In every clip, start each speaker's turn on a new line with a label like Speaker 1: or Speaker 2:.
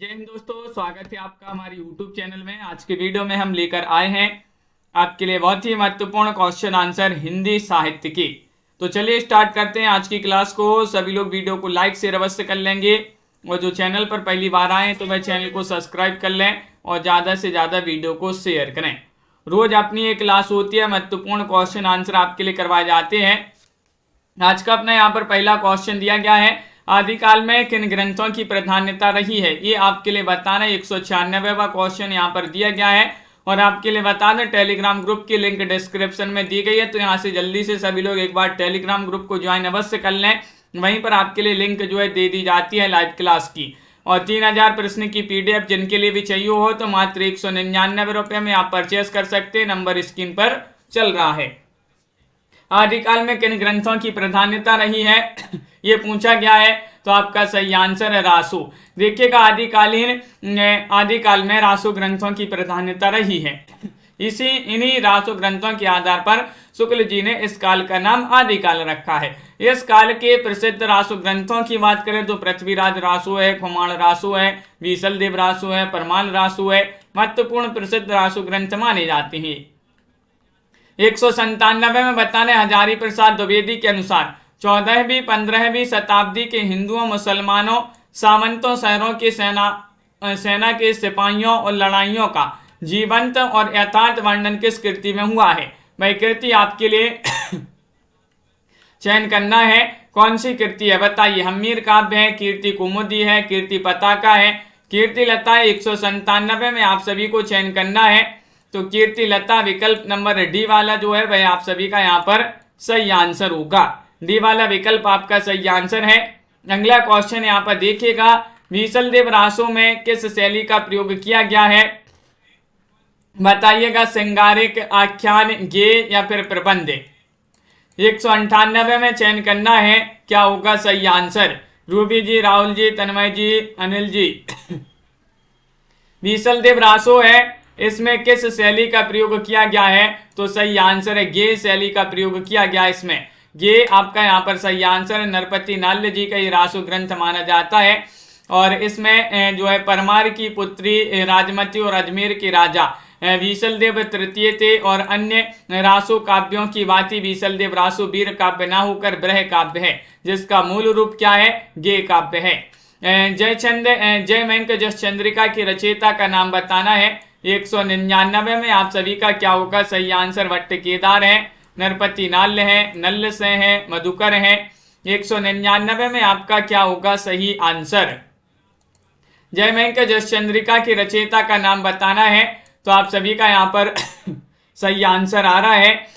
Speaker 1: जय हिंद दोस्तों, स्वागत है आपका हमारे YouTube चैनल में। आज के वीडियो में हम लेकर आए हैं आपके लिए बहुत ही महत्वपूर्ण क्वेश्चन आंसर हिंदी साहित्य की। तो चलिए स्टार्ट करते हैं आज की क्लास को। सभी लोग वीडियो को लाइक शेयर अवश्य कर लेंगे और जो चैनल पर पहली बार आए तो वह चैनल को सब्सक्राइब कर लें और ज़्यादा से ज़्यादा वीडियो को शेयर करें। रोज अपनी एक क्लास होती है, महत्वपूर्ण क्वेश्चन आंसर आपके लिए करवाए जाते हैं। आज का अपना यहाँ पर पहला क्वेश्चन दिया गया है, आदिकाल में किन ग्रंथों की प्राधान्यता रही है। ये आपके लिए बताना 196वां क्वेश्चन यहाँ पर दिया गया है और आपके लिए बता दें टेलीग्राम ग्रुप की लिंक डिस्क्रिप्शन में दी गई है। तो यहाँ से जल्दी से सभी लोग एक बार टेलीग्राम ग्रुप को ज्वाइन अवश्य कर लें। वहीं पर आपके लिए लिंक जो है दे दी जाती है लाइव क्लास की। और 3000 प्रश्न की PDF जिनके लिए भी चाहिए हो तो मात्र 199 रुपये में आप परचेस कर सकते हैं। नंबर स्क्रीन पर चल रहा है। आदिकाल में किन ग्रंथों की प्राधान्यता रही है ये पूछा गया है, तो आपका सही आंसर है रासु। देखिएगा आदिकाल में रासु ग्रंथों की प्राधान्यता रही है। इन्हीं रासु ग्रंथों के आधार पर शुक्ल जी ने इस काल का नाम आदिकाल रखा है। इस काल के प्रसिद्ध रासु ग्रंथों की बात करें तो पृथ्वीराज रासु है, खुमाण रासु है, बीसलदेव रासु है, परमाल रासु है। महत्वपूर्ण प्रसिद्ध रासु ग्रंथ माने जाते हैं। 197 में बताने हजारी प्रसाद द्विवेदी के अनुसार 14वीं 15वीं शताब्दी के हिंदुओं, मुसलमानों, सामंतों, शहरों की सेना के सिपाहियों और लड़ाइयों का जीवंत और यथार्थ वर्णन किस कृति में हुआ है। वह कृति आपके लिए चयन करना है। कौन सी कृति है बताइए। हम्मीर काव्य है, कीर्ति कुमुदी है, कीर्ति पताका है, कीर्ति लता है। 197 में आप सभी को चयन करना है। तो कीर्ति लता विकल्प नंबर डी वाला जो है वह आप सभी का यहाँ पर सही आंसर होगा। डी वाला विकल्प आपका सही आंसर है। अगला क्वेश्चन यहाँ पर देखिएगा, बीसलदेव रासों में किस शैली का प्रयोग किया गया है बताइएगा। श्रृंगारिक, आख्यान, गेय या फिर प्रबंध। 198 में चयन करना है, क्या होगा सही आंसर। रूबी जी, राहुल जी, तन्मय जी, अनिल जी। बीसलदेव रासो है, इसमें किस शैली का प्रयोग किया गया है तो सही आंसर है गेय शैली का प्रयोग किया गया। इसमें गेय आपका यहाँ पर सही आंसर है। नरपति नाल्य जी का ये रासु ग्रंथ माना जाता है और इसमें जो है परमार की पुत्री राजमती और अजमेर के राजा बीसलदेव तृतीय थे और अन्य रासु काव्यों की भांति बीसलदेव रासु वीर काव्य न होकर ब्रह काव्य है, जिसका मूल रूप क्या है, गेय काव्य है। जय मंक जस चंद्रिका की रचयिता का नाम बताना है। 199 में आप सभी का क्या होगा सही आंसर। भट्ट केदार है, नरपति नाल्य है, नल्ल से है, मधुकर है। 199 में आपका क्या होगा सही आंसर। जय मंक जस चंद्रिका की रचयिता का नाम बताना है। तो आप सभी का यहाँ पर सही आंसर आ रहा है,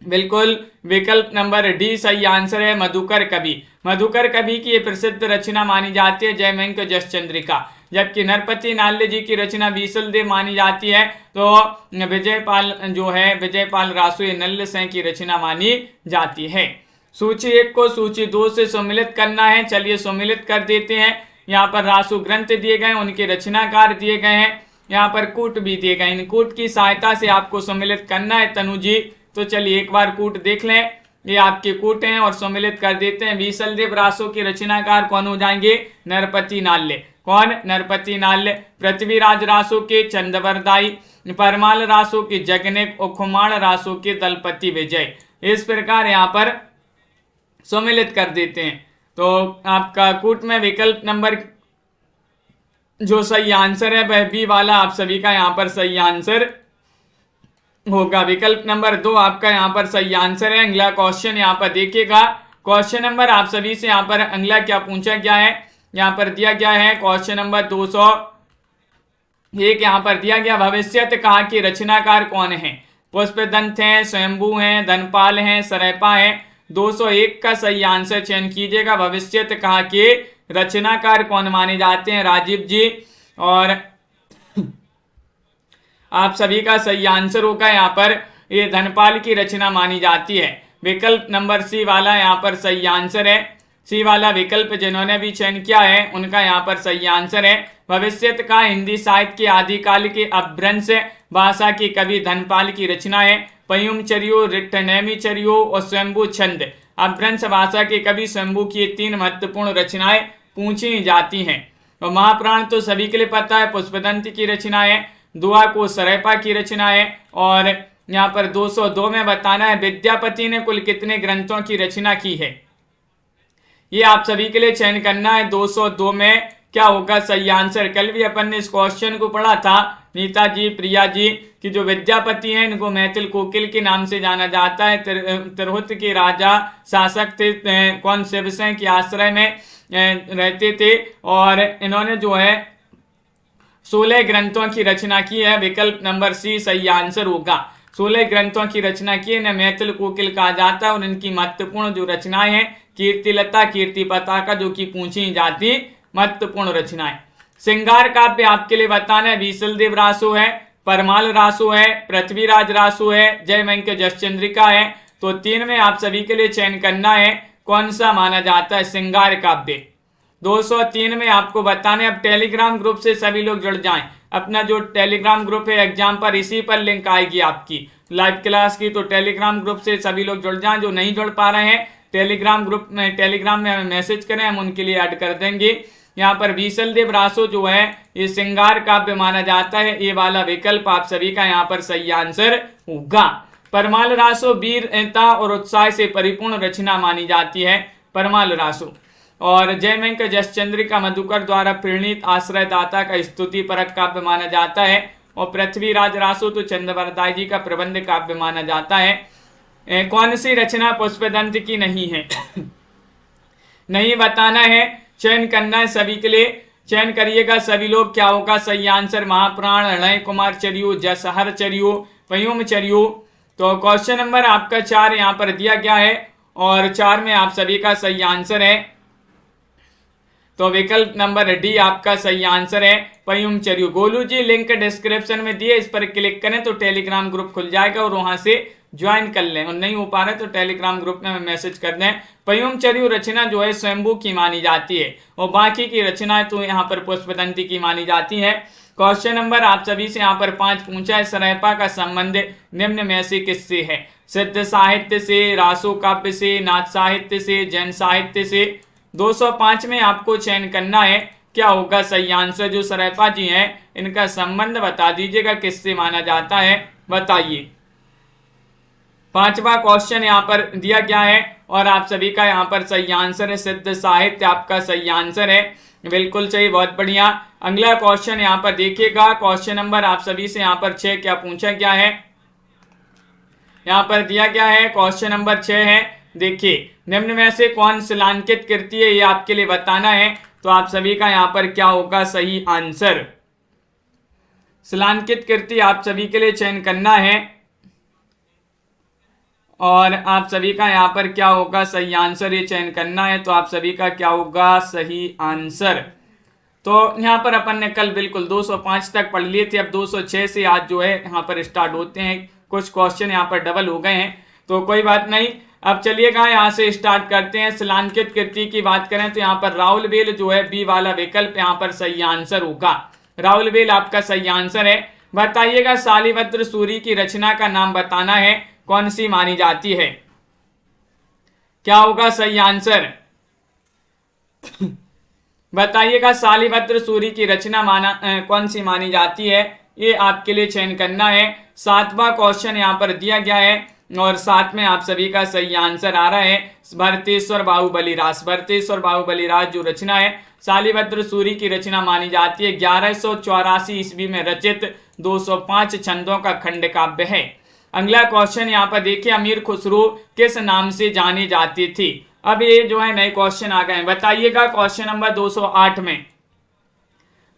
Speaker 1: बिल्कुल विकल्प नंबर डी सही आंसर है, मधुकर कवि। मधुकर कवि की ये प्रसिद्ध रचना मानी जाती है जय मंक जस चंद्रिका। जबकि नरपति नाल्य जी की रचना बीसलदेव मानी जाती है। तो विजयपाल जो है, विजयपाल रासु नल्ल सें की रचना मानी जाती है। सूची 1 को सूची 2 से सम्मिलित करना है। चलिए सम्मिलित कर देते हैं। यहाँ पर रासु ग्रंथ दिए गए, उनके रचनाकार दिए गए हैं, यहाँ पर कूट भी दिए गए। इन कूट की सहायता से आपको सम्मिलित करना है तनु जी। तो चलिए एक बार कूट देख लें। ये आपके कूट हैं और सम्मिलित कर देते हैं। बीसलदेव रासो के रचनाकार कौन हो जाएंगे, नरपति नाल्य। कौन, नरपति नाल्य। पृथ्वीराज रासो के चंदवरदाई, परमाल रासो के जगनेक और खुमाण रासो के दलपति विजय। इस प्रकार यहाँ पर सम्मिलित कर देते हैं। तो आपका कूट में विकल्प नंबर जो सही आंसर है वह बी वाला आप सभी का यहाँ पर सही आंसर होगा। विकल्प नंबर 2 आपका यहाँ पर सही आंसर है। अगला क्वेश्चन यहाँ पर देखिएगा। क्वेश्चन नंबर आप सभी से यहाँ पर अगला क्या पूछा गया है, यहाँ पर दिया गया है क्वेश्चन नंबर 201। यहाँ पर दिया गया, भविष्यत कहा कि रचनाकार कौन है। पुष्पदंत है, स्वयंभू है, धनपाल है, सरैपा है। 201 का सही आंसर चयन कीजिएगा। भविष्यत कहा कि रचनाकार कौन माने जाते हैं, राजीव जी। और आप सभी का सही आंसर होगा यहाँ पर ये धनपाल की रचना मानी जाती है। विकल्प नंबर सी वाला यहाँ पर सही आंसर है। सी वाला विकल्प जिन्होंने भी चयन किया है उनका यहाँ पर सही आंसर है। भविष्यत का हिंदी साहित्य के आदिकाल के अपभ्रंश भाषा के कवि धनपाल की रचना है। पयुम चरियो, रिट्ठनेमी चरियो और स्वयंभू छंद। अपभ्रंश भाषा के कवि स्वयंभू की 3 महत्वपूर्ण रचनाएं पूछी जाती हैं। और महाप्राण तो सभी के लिए पता है, पुष्पदंत की रचना है। दुआ को सरैपा की रचना है। और यहाँ पर 202 में बताना है विद्यापति ने कुल कितने ग्रंथों की रचना की है, ये आप सभी के लिए चयन करना है। 202 में क्या होगा सही आंसर। कल भी अपन ने इस क्वेश्चन को पढ़ा था, नीता जी, प्रिया जी, कि जो विद्यापति हैं इनको मैथिल कोकिल के नाम से जाना जाता है। तिरहुत के राजा शासक थे, कौन, शिवसेन के आश्रय में रहते थे और इन्होंने जो है 16 ग्रंथों की रचना की है। विकल्प नंबर सी सही आंसर होगा। 16 ग्रंथों की रचना की है, इन्हें मैथिल कोकिल कहा जाता है और इनकी महत्वपूर्ण जो रचनाएं हैं कीर्तिलता, कीर्ति पताका, जो कि पूछी जाती महत्वपूर्ण रचनाएं। श्रृंगार काव्य आपके लिए बताना है बीसलदेव रासो है, परमाल रासो है, पृथ्वीराज रासो है, जयमंक जसचंद्रिका है। तो 3 में आप सभी के लिए चयन करना है कौन सा माना जाता है श्रृंगार काव्य। 203 में आपको बताने, अब टेलीग्राम ग्रुप से सभी लोग जुड़ जाएं। अपना जो टेलीग्राम ग्रुप है एग्जाम पर, इसी पर लिंक आएगी आपकी लाइव क्लास की, तो टेलीग्राम ग्रुप से सभी लोग जुड़ जाएं। जो नहीं जुड़ पा रहे हैं टेलीग्राम ग्रुप में, टेलीग्राम में हमें मैसेज करें, हम उनके लिए ऐड कर देंगे। यहाँ पर बीसलदेव रासो जो है ये श्रृंगार काव्य माना जाता है, ये वाला विकल्प आप सभी का यहाँ पर सही आंसर होगा। परमाल रासो वीरता और उत्साह से परिपूर्ण रचना मानी जाती है, परमाल रासो। और जयमंक जसचंद्रिका मधुकर द्वारा प्रेरणित आश्रयदाता का स्तुति परक काव्य माना जाता है। और पृथ्वीराज रासो तो चंद्रवरदाई जी का प्रबंध काव्य माना जाता है। कौन सी रचना पुष्पदंत की नहीं है नहीं बताना है, चयन करना है सभी के लिए, चयन करिएगा सभी लोग। क्या होगा सही आंसर। महाप्राण, हृदय कुमार चर्यु, जसहर चर्यु, पयुम चर्यु। तो क्वेश्चन नंबर आपका 4 यहाँ पर दिया गया है और 4 में आप सभी का सही आंसर है। तो विकल्प नंबर डी आपका सही आंसर है, पयुम चर्यु। गोलू जी लिंक डिस्क्रिप्शन में दिए, इस पर क्लिक करें तो टेलीग्राम ग्रुप खुल जाएगा और वहां से ज्वाइन कर लें। और नहीं हो पा रहे तो टेलीग्राम ग्रुप में मैसेज कर दें। पयुम चर्यु रचना जो है स्वयंभू की मानी जाती है और बाकी की रचनाएं तो यहाँ पर पुष्पदंती की मानी जाती है। क्वेश्चन नंबर आप सभी से यहाँ पर 5 पूछा है, सरैपा का संबंध निम्न में से किससे है। सिद्ध साहित्य से, रासो काव्य से, नाथ साहित्य से, जैन साहित्य से। 205 में आपको चयन करना है क्या होगा सही आंसर। जो सरैपा जी हैं इनका संबंध बता दीजिएगा किससे माना जाता है, बताइए। 5वां क्वेश्चन यहाँ पर दिया गया है और आप सभी का यहाँ पर सही आंसर है सिद्ध साहित्य, आपका सही आंसर है, बिल्कुल सही, बहुत बढ़िया। अगला क्वेश्चन यहाँ पर देखिएगा, क्वेश्चन नंबर आप सभी से यहाँ पर 6 क्या पूछा गया है, यहाँ पर दिया गया है क्वेश्चन नंबर 6 है। देखिए निम्न में से कौन शिलांकित कृति है, ये आपके लिए बताना है। तो आप सभी का यहाँ पर क्या होगा सही आंसर। शिलांकित कृति आप सभी के लिए चयन करना है और आप सभी का यहाँ पर क्या होगा सही आंसर, ये चयन करना है। तो आप सभी का क्या होगा सही आंसर। तो यहाँ पर अपन ने कल बिल्कुल 205 तक पढ़ लिए थे, अब 206 से आज जो है यहाँ पर स्टार्ट होते हैं। कुछ क्वेश्चन यहाँ पर डबल हो गए हैं तो कोई बात नहीं। अब चलिएगा यहाँ से स्टार्ट करते हैं। शिलांकित कृति की बात करें तो यहाँ पर राउलवेल जो है बी वाला विकल्प यहाँ पर सही आंसर होगा। राउलवेल आपका सही आंसर है। बताइएगा शालिभद्र सूरी की रचना का नाम बताना है, कौन सी मानी जाती है, क्या होगा सही आंसर। बताइएगा शालिभद्र सूरी की रचना कौन सी मानी जाती है, ये आपके लिए चयन करना है। 7वां क्वेश्चन यहाँ पर दिया गया है और 7 में आप सभी का सही आंसर आ रहा है भरतेश्वर बाहुबली रास। भरतेश्वर बाहुबली रास जो रचना है शालिभद्र सूरी की रचना मानी जाती है। 1184 ईस्वी में रचित 205 छंदों का खंड काव्य है। अगला क्वेश्चन यहाँ पर देखिए, अमीर खुसरो किस नाम से जानी जाती थी। अब ये जो है नए क्वेश्चन आ गए हैं, बताइएगा क्वेश्चन नंबर 208 में।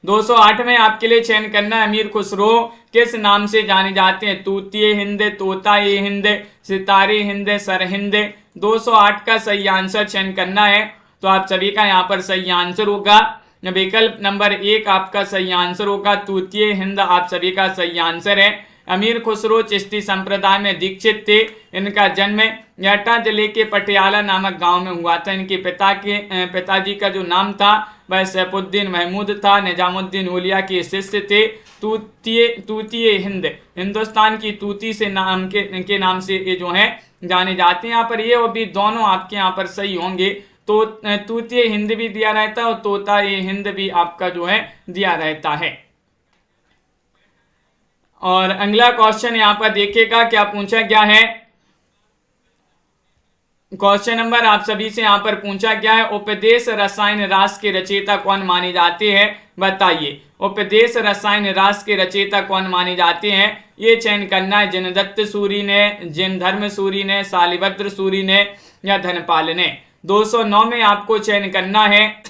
Speaker 1: 208 में आपके लिए चयन करना है अमीर खुसरो किस नाम से जाने जाते हैं। तूतिए हिंद, तोताए हिंद, सितारे हिंद, सरहिंद। 208 का सही आंसर चयन करना है। तो आप सभी का यहाँ पर सही आंसर होगा विकल्प नंबर 1 आपका सही आंसर होगा, तूतिए हिंद आप सभी का सही आंसर है। अमीर खुसरो चिश्ती संप्रदाय में दीक्षित थे। इनका जन्म एटा जिले के पटियाला नामक गांव में हुआ था। इनके पिताजी का जो नाम था वह सैफुद्दीन महमूद था, निजामुद्दीन औलिया के शिष्य थे। तूतिए हिंद हिंदुस्तान की तूती से के नाम से ये जो है जाने जाते हैं। यहाँ पर ये और भी दोनों आपके यहाँ पर सही होंगे। तो तूतीय हिंद भी दिया रहता है और तोता ये हिंद भी आपका जो है दिया रहता है। और अगला क्वेश्चन यहाँ पर देखिएगा क्या पूछा गया है। क्वेश्चन नंबर आप सभी से यहाँ पर पूछा गया है, उपदेश रसायन रास के रचयिता कौन माने जाते हैं, बताइए। उपदेश रसायन रास के रचयिता कौन माने जाते हैं, ये चयन करना है। जिनदत्त सूरी ने, जिनधर्म सूरी ने, शालिभद्र सूरी ने या धनपाल ने। 209 में आपको चयन करना है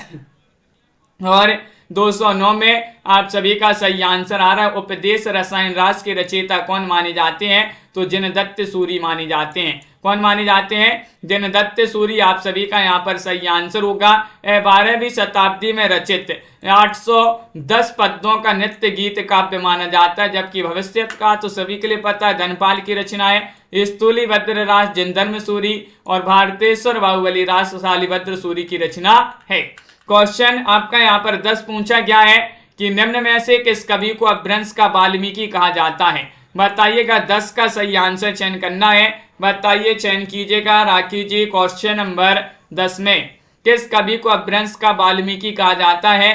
Speaker 1: और 209 में आप सभी का सही आंसर आ रहा है। उपदेश रसायन रास के रचयिता कौन माने जाते हैं, तो जिनदत्त सूरी माने जाते हैं। कौन माने जाते हैं, जिनदत्त सूरी आप सभी का यहाँ पर सही आंसर होगा। 12वीं शताब्दी में रचित 810 पद्यों का नृत्य गीत काव्य माना जाता है, जबकि भविष्यत का तो सभी के लिए पता है धनपाल की रचना है। स्थूलीभद्र रास जिनधर्म सूरी और भारतेश्वर बाहुबली रास शालिभद्र सूरी की रचना है। क्वेश्चन आपका यहाँ पर 10 पूछा गया है कि निम्न में से किस कवि को अपभ्रंश का वाल्मीकि कहा जाता है, बताइएगा। 10 का सही आंसर चयन करना है, बताइए, चयन कीजिएगा, राखिए। क्वेश्चन नंबर 10 में किस कवि को अपभ्रंश का वाल्मीकि कहा जाता है,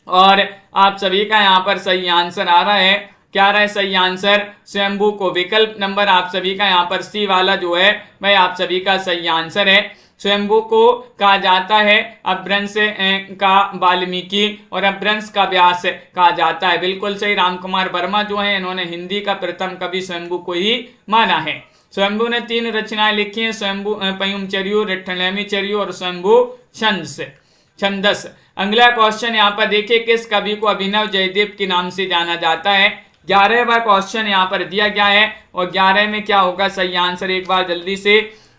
Speaker 1: और आप सभी का यहाँ पर सही आंसर आ रहा है। क्या रहा है सही आंसर, स्वयंभू को। विकल्प नंबर आप सभी का यहाँ पर सी वाला जो है भाई आप सभी का सही आंसर है। स्वयंभू को कहा जाता है अपभ्रंश का वाल्मीकि और अपभ्रंश का व्यास कहा जाता है। बिल्कुल सही। रामकुमार वर्मा जो है इन्होंने हिंदी का प्रथम कवि स्वयंभू को ही माना है। स्वयंभू ने 3 रचनाएं लिखी हैं, स्वयंभू पयुम चरियो, रिठ्ठलेमी चरियो और स्वयंभू छंदस। अगला क्वेश्चन यहाँ पर देखिए, किस कवि को अभिनव जयदेव के नाम से जाना जाता है। 11वां क्वेश्चन यहाँ पर दिया गया है और 11 में क्या होगा सही आंसर, एक बार जल्दी से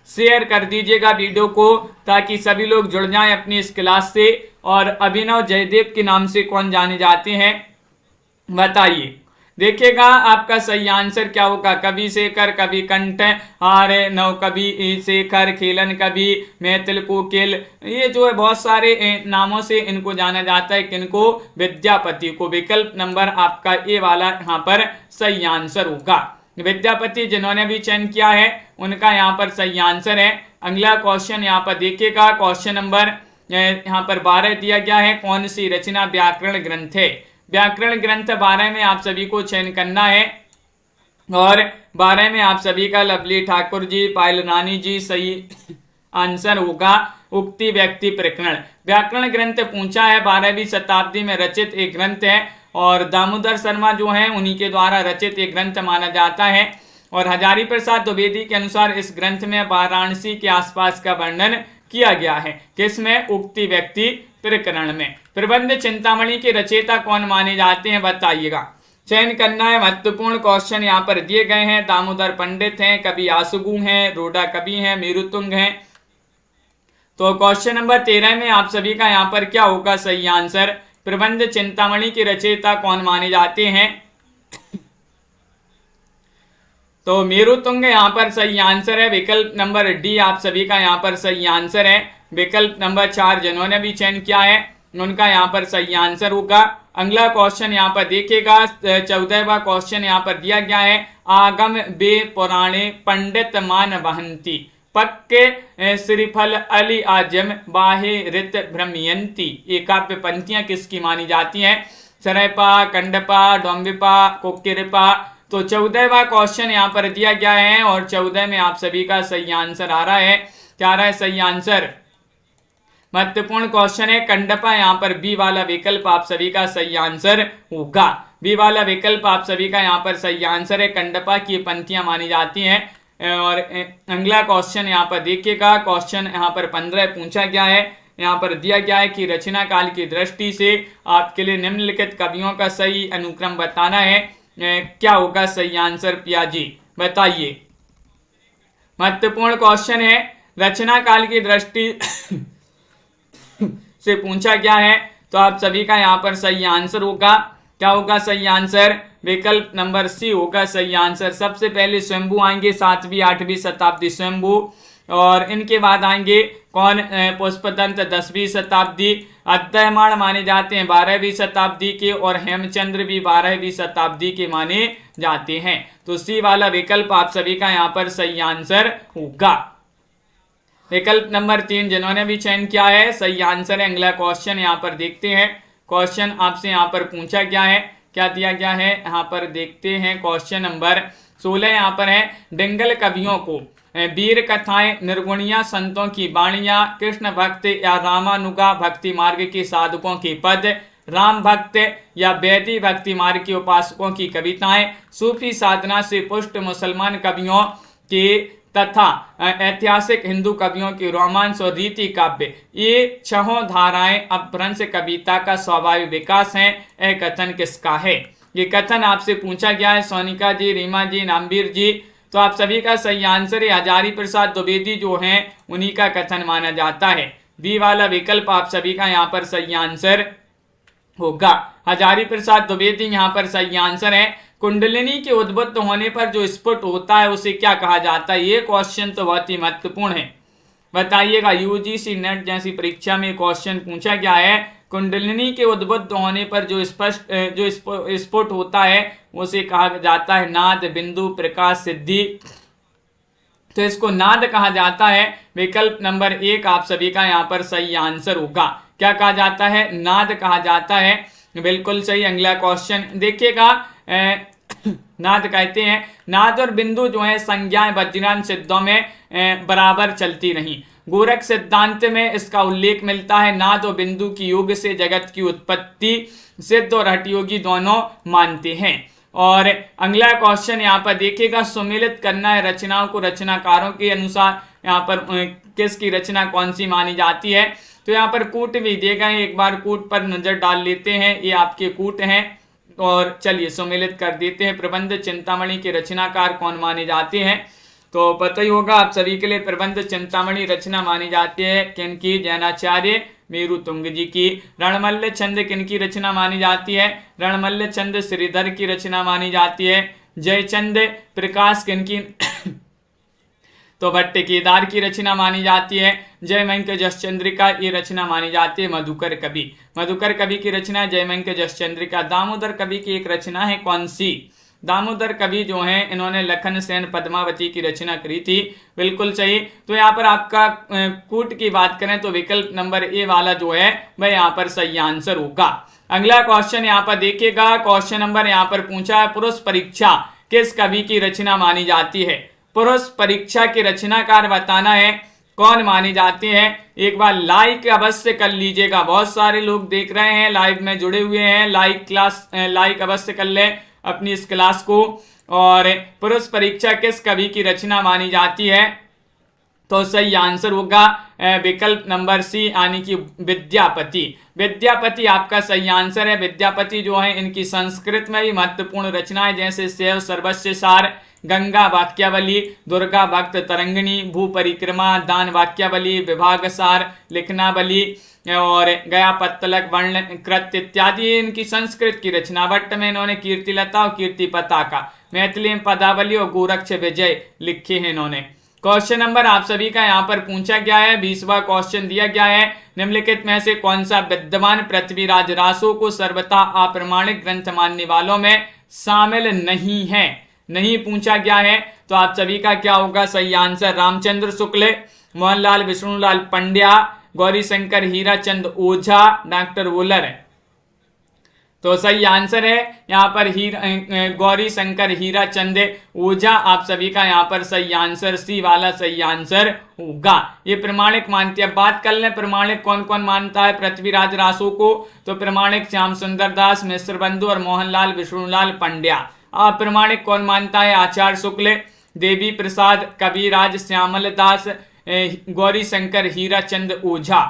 Speaker 1: शेयर कर दीजिएगा वीडियो को ताकि सभी लोग जुड़ जाएं अपनी इस क्लास से। और अभिनव जयदेव के नाम से कौन जाने जाते हैं, बताइए। देखिएगा आपका सही आंसर क्या होगा, कवि शेखर, कवि कंठ हार, नव कवि शेखर, खेलन कवि, मैथिल कोकिल, ये जो है बहुत सारे नामों से इनको जाना जाता है। किनको, विद्यापति को। विकल्प नंबर आपका ए वाला यहाँ पर सही आंसर होगा। विद्यापति जिन्होंने भी चयन किया है उनका यहाँ पर सही आंसर है। अगला क्वेश्चन यहाँ पर देखिएगा, क्वेश्चन नंबर यहाँ पर 12 दिया गया है, कौन सी रचना व्याकरण ग्रंथ है। व्याकरण ग्रंथ 12 में आप सभी को चयन करना है और 12 में आप सभी का लवली ठाकुर जी, पायल रानी जी सही आंसर होगा। उक्ति व्यक्ति प्रकरण व्याकरण ग्रंथ पूछा है, 12वीं शताब्दी में रचित एक ग्रंथ है और दामोदर शर्मा जो है उन्हीं के द्वारा रचित एक ग्रंथ माना जाता है। और हजारी प्रसाद द्विवेदी के अनुसार इस ग्रंथ में वाराणसी के आसपास का वर्णन किया गया है। किसमें, उक्ति व्यक्ति प्रकरण में। प्रबंध चिंतामणि के रचयिता कौन माने जाते हैं, बताइएगा। चयन करना है, महत्वपूर्ण क्वेश्चन यहाँ पर दिए गए हैं। दामोदर पंडित हैं, कवि आसुगु हैं, रोडा कवि हैं, मेरुतुंग हैं। तो क्वेश्चन नंबर 13 में आप सभी का यहाँ पर क्या होगा सही आंसर, प्रबंध चिंतामणि के रचयिता कौन माने जाते हैं। तो मेरुतुंग यहाँ पर सही आंसर है। विकल्प नंबर डी आप सभी का यहाँ पर सही आंसर है। विकल्प नंबर 4 जिन्होंने भी चयन किया है उनका यहाँ पर सही आंसर होगा। अगला क्वेश्चन यहाँ पर देखिएगा, 14वां क्वेश्चन यहाँ पर दिया गया है, आगम बे पुराणे पंडित मान वहंती, पक्के श्रीफल अली आजम बाहे रित भ्रमयंती। ये काव्य पंक्तियां किसकी मानी जाती हैं, सरयपा, कंडपा, डोम्बिपा, कोक्किरपा। तो 14वां क्वेश्चन यहाँ पर दिया गया है और 14 में आप सभी का सही आंसर आ रहा है। क्या आ रहा है सही आंसर, महत्वपूर्ण क्वेश्चन है कंडपा। यहाँ पर बी वाला विकल्प आप सभी का सही आंसर होगा। बी वाला विकल्प आप सभी का यहाँ पर सही आंसर है। कंडपा की पंक्तियां मानी जाती हैं। और अगला क्वेश्चन यहाँ पर देखिएगा, क्वेश्चन यहाँ पर 15 पूछा गया है। यहाँ पर दिया गया है कि रचना काल की दृष्टि से आपके लिए निम्नलिखित कवियों का सही अनुक्रम बताना है। क्या होगा सही आंसर पियाजी, बताइए। महत्वपूर्ण क्वेश्चन है, रचना काल की दृष्टि से पूछा गया है। तो आप सभी का यहाँ पर सही आंसर होगा। क्या होगा सही आंसर, विकल्प नंबर सी होगा सही आंसर। सबसे पहले स्वयंभू आएंगे 7वीं 8वीं शताब्दी स्वयंभू, और इनके बाद आएंगे कौन, पुष्पदंत 10वीं शताब्दी, अद्ययमाण माने जाते हैं 12वीं शताब्दी के, और हेमचंद्र भी 12वीं शताब्दी के माने जाते हैं। तो सी वाला विकल्प आप सभी का यहाँ पर सही आंसर होगा। विकल्प नंबर 3 जिन्होंने भी चयन किया है सही आंसर है। अगला क्वेश्चन यहाँ पर देखते हैं। क्वेश्चन आपसे यहाँ पर पूछा गया है, क्या दिया गया है यहाँ पर देखते हैं। क्वेश्चन नंबर 16 यहाँ पर है, डिंगल कवियों को वीर कथाएं, निर्गुणिया संतों की वाणियां, कृष्ण भक्त या रामानुगा भक्ति मार्ग के साधकों के पद, राम भक्त या वैदी भक्ति मार्ग के उपासकों की कविताएं, सूफी साधना से पुष्ट मुसलमान कवियों के तथा ऐतिहासिक हिंदू कवियों के रोमांस और रीति काव्य, ये छहों धाराएं अपभ्रंश कविता का स्वाभाविक विकास हैं। यह कथन किसका है? ये कथन आपसे पूछा गया है। सोनिका जी, रीमा जी, नामवीर जी, तो आप सभी का सही आंसर है हजारी प्रसाद द्विवेदी जो हैं उन्हीं का कथन माना जाता है। बी वाला विकल्प आप सभी का यहाँ पर सही आंसर होगा। हजारी प्रसाद द्विवेदी यहाँ पर सही आंसर है। कुंडलिनी के उद्बुद्ध होने पर जो स्फुट होता है उसे क्या कहा जाता है? ये क्वेश्चन तो बहुत ही महत्वपूर्ण है, बताइएगा। यूजीसी नेट जैसी परीक्षा में क्वेश्चन पूछा गया है, कुंडलिनी के उद्बुद्ध होने पर जो स्फुट होता है उसे कहा जाता है नाद, बिंदु, प्रकाश, सिद्धि। तो इसको नाद कहा जाता है। विकल्प नंबर 1 आप सभी का यहाँ पर सही आंसर होगा। क्या कहा जाता है? नाद कहा जाता है, बिल्कुल सही। अगला क्वेश्चन देखिएगा। नाद कहते हैं, नाद और बिंदु जो है संज्ञाएं वज्रांत सिद्धों में बराबर चलती रहीं। गोरख सिद्धांत में इसका उल्लेख मिलता है। नाद और बिंदु की योग से जगत की उत्पत्ति सिद्ध और हठयोगी दोनों मानते हैं। और अगला क्वेश्चन यहाँ पर देखिएगा, सुमेलित करना है रचनाओं को रचनाकारों के अनुसार यहाँ पर किसकी रचना कौन सी मानी जाती है? तो यहाँ पर कूट भी दिए गए, एक बार कूट पर नजर डाल लेते हैं। ये आपके कूट हैं और चलिए सुमेलित कर देते हैं। प्रबंध चिंतामणि के रचनाकार कौन माने जाते हैं? तो पता ही होगा आप सभी के लिए, प्रबंध चिंतामणि रचना मानी जाती है किनकी? जैनाचार्य मेरु तुंग जी की। रणमल्ल छंद किनकी रचना मानी जाती है? रणमल्ल छंद श्रीधर की रचना मानी जाती है। जयचंद प्रकाश किनकी? तो भट्ट केदार की रचना मानी जाती है। जयमंक जसचंद्रिका ये रचना मानी जाती है मधुकर कवि। मधुकर कवि की रचना जयमंक जसचंद्रिका। दामोदर कवि की एक रचना है कौन सी? दामोदर कवि जो हैं इन्होंने लखन सेन पद्मावती की रचना करी थी, बिल्कुल सही। तो यहाँ पर आपका कूट की बात करें तो विकल्प नंबर ए वाला जो है वह यहाँ पर सही आंसर होगा। अगला क्वेश्चन यहाँ पर देखिएगा। क्वेश्चन नंबर यहाँ पर पूछा है, पुरुष परीक्षा किस कवि की रचना मानी जाती है? पुरुष परीक्षा के रचनाकार बताना है कौन माने जाते हैं। एक बार लाइक अवश्य कर लीजिएगा, बहुत सारे लोग देख रहे हैं, लाइव में जुड़े हुए हैं। लाइक अवश्य कर लें अपनी इस क्लास को। और पुरुष परीक्षा किस कवि की रचना मानी जाती है? तो सही आंसर होगा विकल्प नंबर सी यानी कि विद्यापति। विद्यापति आपका सही आंसर है। विद्यापति जो है इनकी संस्कृत में भी महत्वपूर्ण रचनाएं जैसे शैव सर्वस्व सार, गंगा वाक्यावली, दुर्गा भक्त तरंगिणी, भू परिक्रमा, दान वाक्यावली, विभाग सार, लिखनावली और गया पत्तलक वर्ण कृत इत्यादि इनकी संस्कृत की रचना। भट्ट में इन्होंने कीर्तिलता और कीर्ति पताका, मैथिली में पदावली और गोरक्ष विजय लिखे हैं इन्होंने। क्वेश्चन नंबर आप सभी का यहाँ पर पूछा गया है, 20वां क्वेश्चन दिया गया है, निम्नलिखित में से कौन सा विद्वान पृथ्वीराज रासो को सर्वथा अप्रमाणिक ग्रंथ मानने वालों में शामिल नहीं है? नहीं पूछा गया है। तो आप सभी का क्या होगा सही आंसर? रामचंद्र शुक्ल, मोहनलाल विष्णुलाल पंड्या, गौरी शंकर हीराचंद ओझा, डॉक्टर वोलर। तो सही आंसर है यहाँ पर गौरी शंकर हीराचंद ओझा। आप सभी का यहाँ पर सही आंसर सी वाला सही आंसर होगा। ये प्रमाणिक मानते हैं। अब बात कर लें प्रमाणिक कौन कौन मानता है पृथ्वीराज रासो को। तो प्रमाणिक श्याम सुंदर दास, मिश्र बंधु और मोहनलाल विष्णुलाल पंड्या। अप्रमाणिक कौन मानता है? आचार्य शुक्ल, देवी प्रसाद, कविराज श्यामल दास, गौरी शंकर हीराचंद ओझा।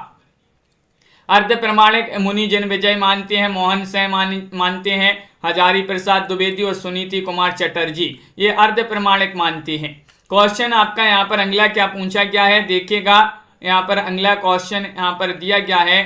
Speaker 1: अर्ध प्रमाणिक मुनि जन विजय मानते हैं, मोहन सिंह मानते हैं, हजारी प्रसाद द्विवेदी और सुनीति कुमार चटर्जी ये अर्ध प्रमाणिक मानते हैं। क्वेश्चन आपका यहाँ पर अगला क्या पूछा गया है देखिएगा। यहाँ पर अगला क्वेश्चन यहाँ पर दिया गया है,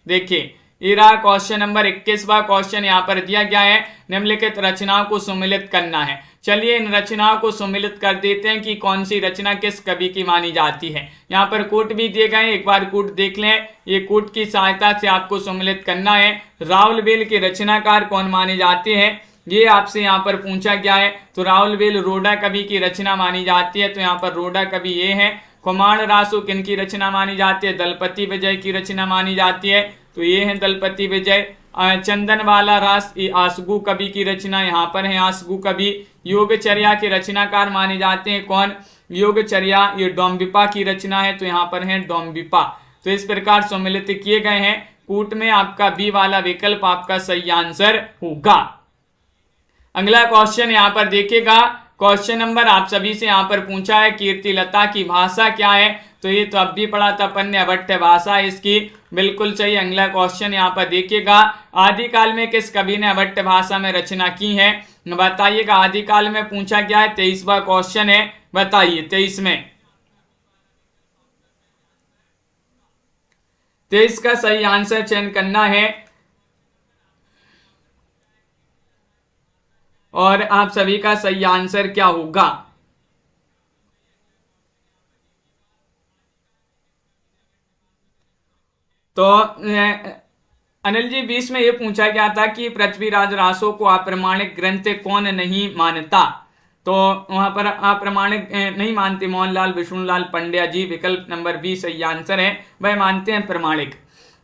Speaker 1: देखिए इरा क्वेश्चन नंबर 21वां क्वेश्चन यहाँ पर दिया गया है, निम्नलिखित रचनाओं को सुमिलित करना है। चलिए इन रचनाओं को सुमिलित कर देते हैं कि कौन सी रचना किस कवि की मानी जाती है। यहाँ पर कूट भी दिए गए, एक बार कूट देख लें। ये कूट की सहायता से आपको सुमिलित करना है। रावल बेल के रचनाकार कौन माने जाते हैं? ये आपसे यहाँ पर पूछा गया है। तो राउलवेल रोडा कवि की रचना मानी जाती है, तो यहाँ पर रोडा कवि ये है। खुमाण रासो किन की रचना मानी जाती है? दलपति विजय की रचना मानी जाती है, तो ये है दलपति विजय। चंदन वाला रास ये आसगु कवि की रचना यहाँ पर है, आसगु कवि। योगचर्या के रचनाकार माने जाते हैं कौन? योगचर्या ये डोम्बिपा की रचना है, तो यहाँ पर है डोम्बिपा। तो इस प्रकार सम्मिलित किए गए हैं। कूट में आपका बी वाला विकल्प आपका सही आंसर होगा। अगला क्वेश्चन यहाँ पर देखिएगा, क्वेश्चन नंबर आप सभी से यहाँ पर पूछा है कीर्तिलता की भाषा क्या है? तो ये तो अब भी पढ़ा था अपन ने, अभट्ट भाषा है इसकी, बिल्कुल सही। अगला क्वेश्चन यहाँ पर देखिएगा, आदिकाल में किस कवि ने अभट्ट भाषा में रचना की है? बताइएगा। आदिकाल में पूछा गया है, 23वां क्वेश्चन है, बताइए 23 में। 23 का सही आंसर चयन करना है और आप सभी का सही आंसर क्या होगा? तो अनिल जी 20 में ये पूछा गया था कि पृथ्वीराज रासो को अप्रमाणिक ग्रंथ कौन नहीं मानता? तो वहां पर अप्रमाणिक नहीं मानते मोहनलाल विष्णुलाल पंड्या जी, विकल्प नंबर 20 सही आंसर है, वह मानते हैं प्रमाणिक।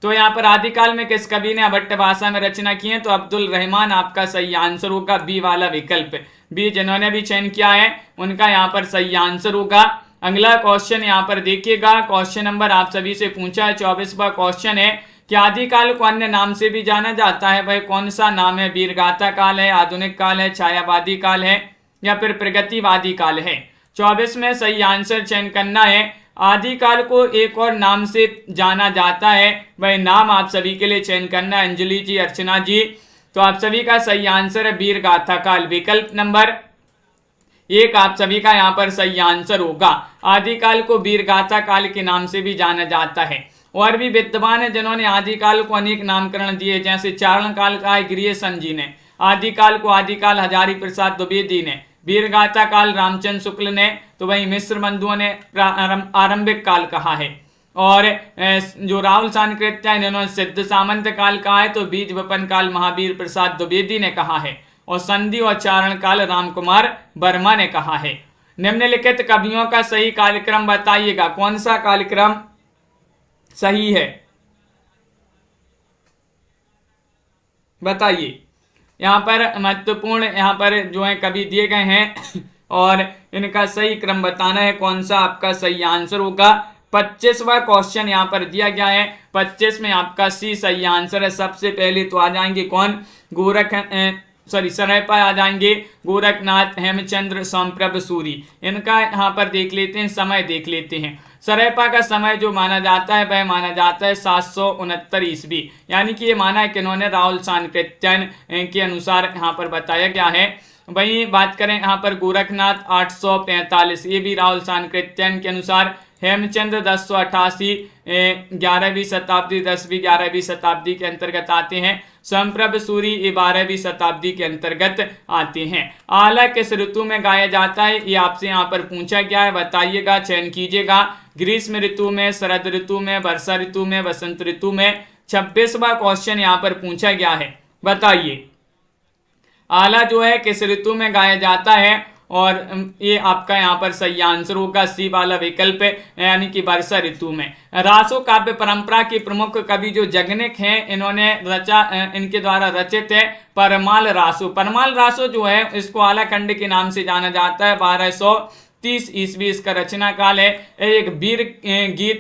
Speaker 1: तो यहाँ पर आदिकाल में किस कवि ने अभट्ट भाषा में रचना की है? तो अब्दुल रहमान आपका सही आंसर होगा, बी वाला विकल्प। बी जिन्होंने भी चयन किया है उनका यहाँ पर सही आंसर होगा। अगला क्वेश्चन यहाँ पर देखिएगा, क्वेश्चन नंबर आप सभी से पूछा है, 24वां क्वेश्चन है कि आदिकाल को अन्य नाम से भी जाना जाता है, वह कौन सा नाम है? वीरगाथा काल है, आधुनिक काल है, छायावादी काल है या फिर प्रगतिवादी काल है? 24 में सही आंसर चयन करना है। आदिकाल को एक और नाम से जाना जाता है, वह नाम आप सभी के लिए चयन करना है, अंजलि जी, अर्चना जी। तो आप सभी का सही आंसर है वीरगाथा काल, विकल्प नंबर 1 आप सभी का यहाँ पर सही आंसर होगा। आदिकाल को वीरगाथा काल के नाम से भी जाना जाता है। और भी विद्वान है जिन्होंने आदिकाल को अनेक नामकरण दिए, जैसे चारण काल का है ग्रियसन जी ने, आदिकाल को आदिकाल हजारी प्रसाद द्विवेदी ने, वीरगाथा काल रामचंद्र शुक्ल ने, तो वही मिश्र बंधुओं ने आरंभिक काल कहा है। और जो राहुल सांकृत्य है इन्होंने सिद्ध सामंत काल कहा है, तो बीज वपन काल महावीर प्रसाद द्विवेदी ने कहा है। और संधि और चारण काल रामकुमार वर्मा ने कहा है। निम्नलिखित कवियों का सही कालक्रम बताइएगा, कौन सा कालक्रम सही है बताइए। यहाँ पर महत्वपूर्ण यहाँ पर जो है कवि दिए गए हैं और इनका सही क्रम बताना है, कौन सा आपका सही आंसर होगा। 25वां क्वेश्चन यहाँ पर दिया गया है, 25 में आपका सी सही आंसर है। सबसे पहले तो आ जाएंगे कौन? सरैपा आ जाएंगे, गोरखनाथ, हेमचंद्र, सोमप्रभ सूरी। इनका यहाँ पर देख लेते हैं, समय देख लेते हैं। सरैपा का समय जो माना जाता है वह माना जाता है 769 ईस्वी, यानी कि ये माना है कि इन्होंने राहुल सांकृत्यन के अनुसार यहाँ पर बताया गया है। वहीं बात करें यहाँ पर गोरखनाथ 845, ये भी राहुल सांकृत्यन के अनुसार। हेमचंद्र 1088 11वीं शताब्दी 10वीं 11वीं शताब्दी के अंतर्गत आते हैं। सोमप्रभ सूरी ये 12वीं शताब्दी के अंतर्गत आते हैं। आला किस ऋतु में गाया जाता है? ये आपसे यहाँ पर पूछा गया है, बताइएगा, चयन कीजिएगा। ग्रीष्म ऋतु में, शरद ऋतु में, वर्षा ऋतु में, वसंत ऋतु में। 26वां क्वेश्चन यहाँ पर पूछा गया है, बताइए आला जो है किस ऋतु में गाया जाता है? और ये आपका यहाँ पर सही आंसर होगा, सी वाला विकल्प है, यानी कि वर्षा ऋतु में। रासो काव्य परंपरा के प्रमुख कवि जो जगनिक हैं, इन्होंने इनके द्वारा रचित है परमाल रासो। परमाल रासो जो है इसको आलाखंड के नाम से जाना जाता है। 1230 ईस्वी इसका रचना काल है। एक वीर गीत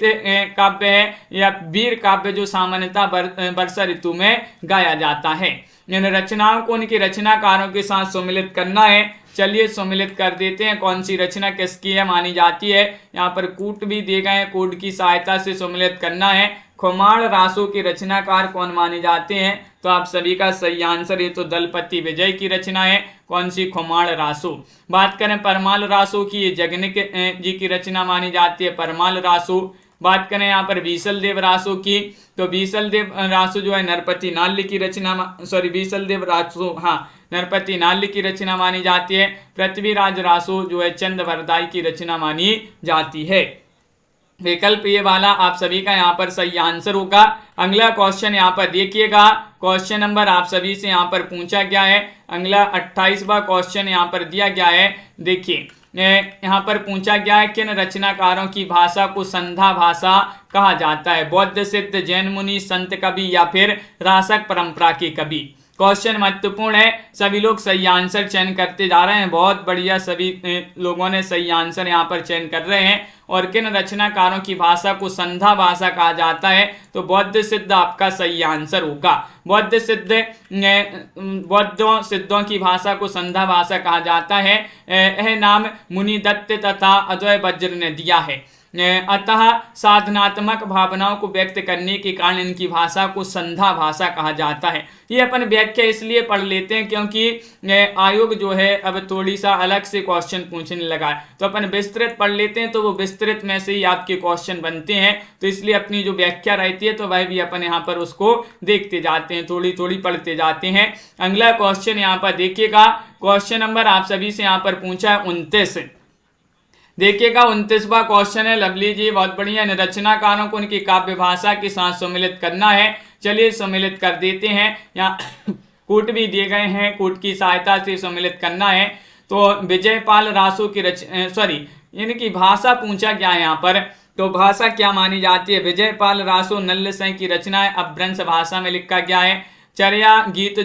Speaker 1: काव्य है या वीर काव्य जो सामान्यतः वर्षा ऋतु में गाया जाता है। इन रचनाओं को उनके रचनाकारों के साथ सम्मिलित करना है। चलिए सम्मिलित कर देते हैं, कौन सी रचना किसकी है मानी जाती है। यहाँ पर कूट भी दिए गए हैं, कूट की सहायता से सम्मिलित करना है। खुमाण रासो के रचनाकार कौन माने जाते हैं? तो आप सभी का सही आंसर ये तो दलपति विजय की रचना है। कौन सी? खुमाण रासो। बात करें परमाल रासो की, ये जगनिक जी की रचना मानी जाती है परमाल रासो। बात करें यहाँ पर बीसल देव रासो की, तो बीसल देव रासो जो है नरपति नाल्य की रचना, बीसल देव रासो नरपति नाल्य की रचना मानी जाती है। पृथ्वीराज रासो जो है चंद वरदाई की रचना मानी जाती है। विकल्प ये वाला आप सभी का यहाँ पर सही आंसर होगा। अगला क्वेश्चन यहाँ पर देखिएगा, क्वेश्चन नंबर आप सभी से यहाँ पर पूछा गया है। अगला 28वां क्वेश्चन यहाँ पर दिया गया है। देखिए यहाँ पर पूछा गया है, किन रचनाकारों की भाषा को संध्या भाषा कहा जाता है? बौद्ध, सिद्ध, जैन मुनि, संत कवि या फिर रासक परंपरा के कवि? क्वेश्चन महत्वपूर्ण है, सभी लोग सही आंसर चयन करते जा रहे हैं। बहुत बढ़िया, सभी लोगों ने सही आंसर यहाँ पर चयन कर रहे हैं। और किन रचनाकारों की भाषा को संध्या भाषा कहा जाता है? तो बौद्ध सिद्ध आपका सही आंसर होगा। बौद्ध सिद्धों की भाषा को संध्या भाषा कहा जाता है। यह नाम मुनि दत्त तथा अजय वज्र ने दिया है। अतः साधनात्मक भावनाओं को व्यक्त करने के कारण इनकी भाषा को संध्या भाषा कहा जाता है। ये अपन व्याख्या इसलिए पढ़ लेते हैं क्योंकि आयोग जो है अब थोड़ी सा अलग से क्वेश्चन पूछने लगा है, तो अपन विस्तृत पढ़ लेते हैं, तो वो विस्तृत में से ही आपके क्वेश्चन बनते हैं। तो इसलिए अपनी जो व्याख्या रहती है तो वह भी अपन यहाँ पर उसको देखते जाते हैं, थोड़ी थोड़ी पढ़ते जाते हैं। अगला क्वेश्चन यहाँ पर देखिएगा, क्वेश्चन नंबर आप सभी से यहाँ पर पूछा है 29। देखिएगा 29वां क्वेश्चन है। लवली जी बहुत बढ़िया। रचनाकारों को उनकी काव्य भाषा के साथ सम्मिलित करना है। चलिए सम्मिलित कर देते हैं। यहाँ कूट भी दिए गए हैं, कूट की सहायता से सम्मिलित करना है। तो विजयपाल रासो की इनकी भाषा पूछा गया है यहाँ पर, तो भाषा क्या मानी जाती है? विजयपाल रासो नल्ल सें की रचना है, अपभ्रंश भाषा में लिखा गया है। चर्या गीत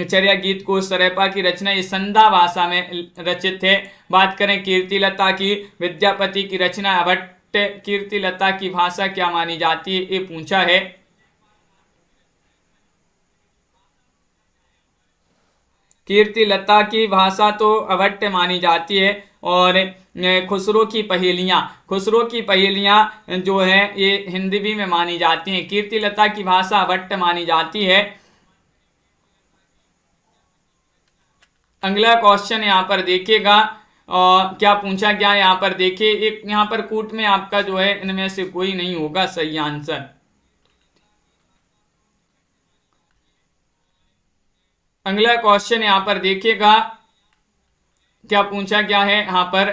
Speaker 1: चर्या गीत को सरेपा की रचना ये संध्या भाषा में रचित है। बात करें कीर्तिलता की, विद्यापति की रचना अभट्ट। कीर्तिलता की भाषा क्या मानी जाती है, ये पूछा है। कीर्तिलता की भाषा तो अभट्ट मानी जाती है। और खुसरो की पहेलियां जो है ये हिंदी में मानी जाती हैं। कीर्तिलता की भाषा अभट्ट मानी जाती है। अगला क्वेश्चन यहाँ पर देखिएगा, क्या पूछा गया यहाँ पर देखिए। एक यहाँ पर कूट में आपका जो है इनमें से कोई नहीं होगा सही आंसर। अगला क्वेश्चन यहाँ पर देखिएगा, क्या पूछा गया है यहाँ पर।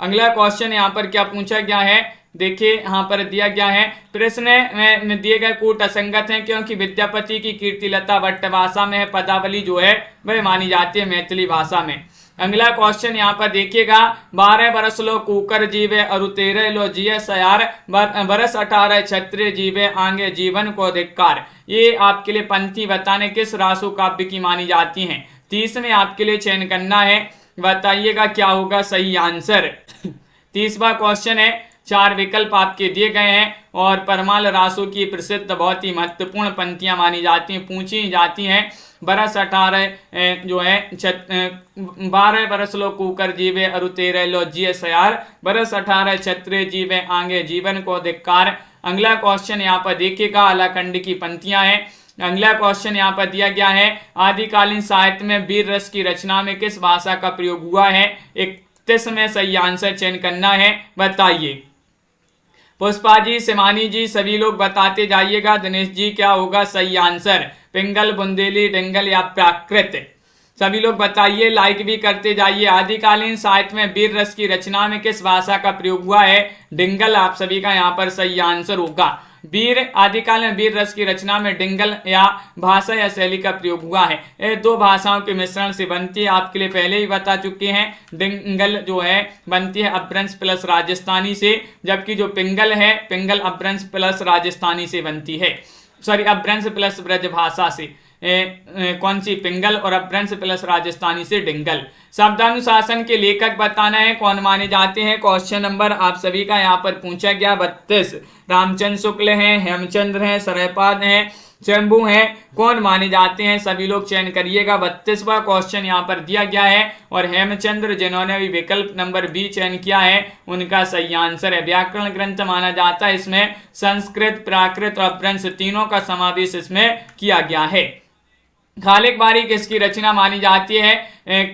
Speaker 1: अगला क्वेश्चन यहाँ पर क्या पूछा गया है, देखिए यहाँ पर दिया गया है। प्रश्न में दिए गए कूट असंगत हैं क्योंकि विद्यापति की कीर्तिलता भट्ट भाषा में है, पदावली जो है वह मानी जाती है मैथिली भाषा में। अगला क्वेश्चन यहाँ पर देखिएगा, 12 बरस लो कुकर जीवे अरु 13 लो जिये सयार, बरस 18 क्षत्रिय जीवे आगे जीवन को धिक्कार। ये आपके लिए पंक्ति बताने किस रासो काव्य की मानी जाती हैं? 30 में आपके लिए चयन करना है, बताइएगा क्या होगा सही आंसर। 30वां क्वेश्चन है, 4 विकल्प आपके दिए गए हैं और परमाल रासो की प्रसिद्ध बहुत ही महत्वपूर्ण पंक्तियां मानी जाती हैं, पूछी जाती हैं। बरस 18 जो है 12 बरस लो कुकर जीवे अरु 13 लो जिये सयार, बरस 18 क्षत्रिय जीवे आगे जीवन को धिक्कार। अगला क्वेश्चन यहाँ पर देखिएगा, आलाखंड की पंक्तियां हैं। अगला क्वेश्चन यहाँ पर दिया गया है, आदिकालीन साहित्य में वीर रस की रचना में किस भाषा का प्रयोग हुआ है? 31 में सही आंसर चयन करना है, बताइए। पुष्पा जी, सिमानी जी, सभी लोग बताते जाइएगा। दिनेश जी क्या होगा सही आंसर? पिंगल, बुंदेली, डिंगल या प्राकृत? सभी लोग बताइए, लाइक भी करते जाइए। आदिकालीन साहित्य में वीर रस की रचना में किस भाषा का प्रयोग हुआ है? डिंगल आप सभी का यहाँ पर सही आंसर होगा। आदिकाल में वीर रस की रचना में डिंगल या भाषा या शैली का प्रयोग हुआ है। ये 2 भाषाओं के मिश्रण से बनती है, आपके लिए पहले ही बता चुके हैं। डिंगल जो है बनती है अपभ्रंश प्लस राजस्थानी से, जबकि जो पिंगल है, पिंगल अपभ्रंश प्लस राजस्थानी से बनती है, सॉरी अपभ्रंश प्लस ब्रज भाषा से। कौन सी? पिंगल, और अपभ्रंश प्लस राजस्थानी से डिंगल। शब्दानुशासन के लेखक बताना है, कौन माने जाते हैं? क्वेश्चन नंबर आप सभी का यहाँ पर पूछा गया 32। रामचंद्र शुक्ल हैं, हेमचंद्र हैं, सरयपाद हैं, शंभू हैं, कौन माने जाते हैं? सभी लोग चयन करिएगा। 32वां क्वेश्चन यहाँ पर दिया गया है और हेमचंद्र जिन्होंने भी विकल्प नंबर बी चयन किया है उनका सही आंसर है। व्याकरण ग्रंथ माना जाता है, इसमें संस्कृत, प्राकृत और अपभ्रंश तीनों का समावेश इसमें किया गया है। खालिक बारी किसकी रचना मानी जाती है?